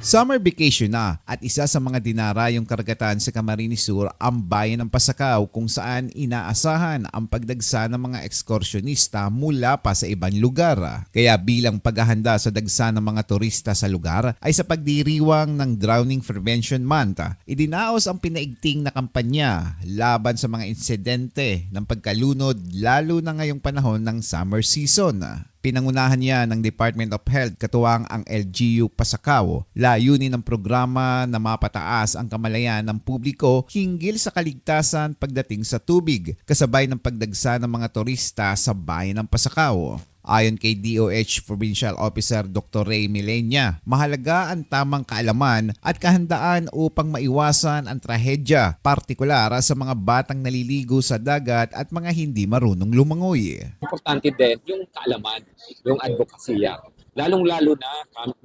Summer vacation na at isa sa mga dinarayong karagatan sa Camarines Sur ang bayan ng Pasakaw kung saan inaasahan ang pagdagsa ng mga ekskursyonista mula pa sa ibang lugar. Kaya bilang paghahanda sa dagsa ng mga turista sa lugar ay sa pagdiriwang ng Drowning Prevention Month, idinaos ang pinaigting na kampanya laban sa mga insidente ng pagkalunod lalo na ngayong panahon ng summer season. Pinangunahan niya ng Department of Health katuwang ang LGU Pasakaw. Layunin ng programa na mapataas ang kamalayan ng publiko hinggil sa kaligtasan pagdating sa tubig, kasabay ng pagdagsa ng mga turista sa bayan ng Pasakaw. Ayon kay DOH Provincial Officer Dr. Ray Milenia, mahalaga ang tamang kaalaman at kahandaan upang maiwasan ang trahedya, partikular sa mga batang naliligo sa dagat at mga hindi marunong lumangoy. Importante din yung kaalaman, yung advokasya. Lalong-lalo na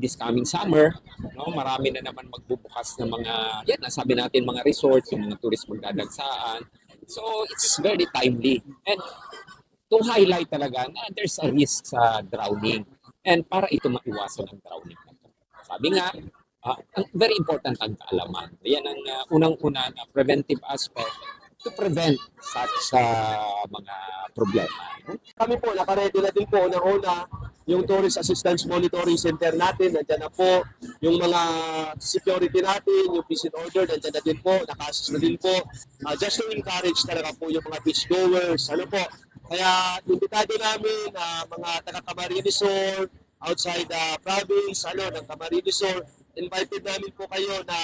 this coming summer, no, marami na naman magbubukas ng mga, yan, nasabi natin mga resorts, yung mga tourist magdadagsaan. So it's very timely. And to highlight talaga na there's a risk sa drowning and para ito maiwasan ang drowning. Sabi nga, very important ang kaalaman. Yan ang unang-una na preventive aspect to prevent such mga problema. Kami po, nakaredy na din po unang-una yung Tourist Assistance Monitoring Center natin. Nandiyan na po yung mga security natin, yung visit order, nandiyan na din po, naka-assist na din po. Just to encourage talaga po yung mga beachgoers, kaya imbitado namin mga taga-Camarines Sur, outside the province, ng Camarines Sur, invited namin po kayo na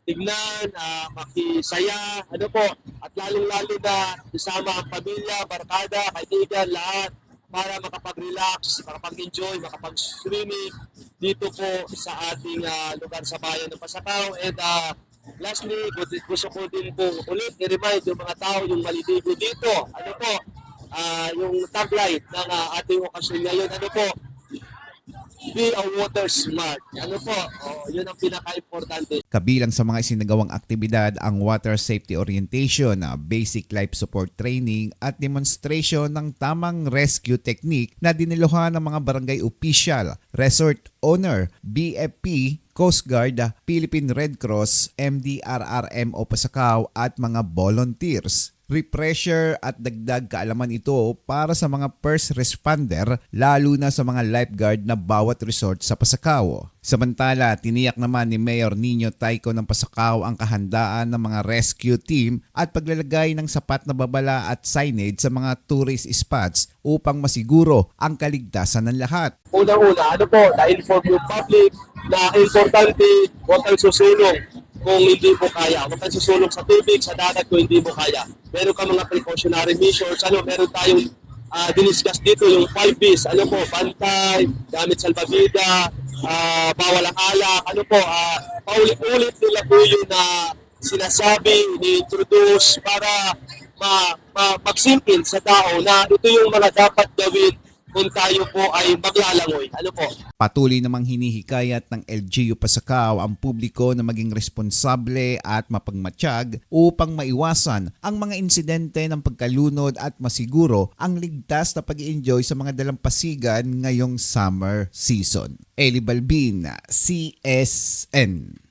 tignan, makisaya, at lalong-lalo na isama ang pamilya, barkada, kaibigan, lahat, para makapag-relax, makapag-enjoy, makapag-swimming dito po sa ating lugar sa bayan ng Pasakaw. And lastly, gusto ko din po ulit i-remind yung mga tao yung maliligo dito. Yung tagline ng ating okasyon ngayon, be a water smart. Yun ang pinaka-importante. Kabilang sa mga isinagawang aktibidad ang water safety orientation, basic life support training at demonstration ng tamang rescue technique na diniluhan ng mga barangay official, resort owner, BFP, Coast Guard, Philippine Red Cross, MDRRMO Pasakaw at mga volunteers. Refresher at dagdag kaalaman ito para sa mga first responder lalo na sa mga lifeguard na bawat resort sa Pasakaw. Samantala, tiniyak naman ni Mayor Nino Tayco ng Pasakaw ang kahandaan ng mga rescue team at paglalagay ng sapat na babala at signage sa mga tourist spots upang masiguro ang kaligtasan ng lahat. Unang-una, na-inform yung public na importante, huwag kang susulong kung hindi mo kaya. Huwag kang susulong sa tubig, sa dagat kung hindi mo kaya. Meron ka mga precautionary measures. Meron tayong diniscuss dito, yung 5 Bs. Bantay, gamit salbabida, bawal ang alak. Paulit-ulit nila po yun na sinasabi, ini-introduce para mag-sink-in sa tao na ito yung mga dapat gawin kung tayo po ay maglalangoy. Patuloy namang hinihikayat ng LGU Pasakaw ang publiko na maging responsable at mapagmatsyag upang maiwasan ang mga insidente ng pagkalunod at masiguro ang ligtas na pag-i-enjoy sa mga dalampasigan ngayong summer season. Eli Balbin, CSN.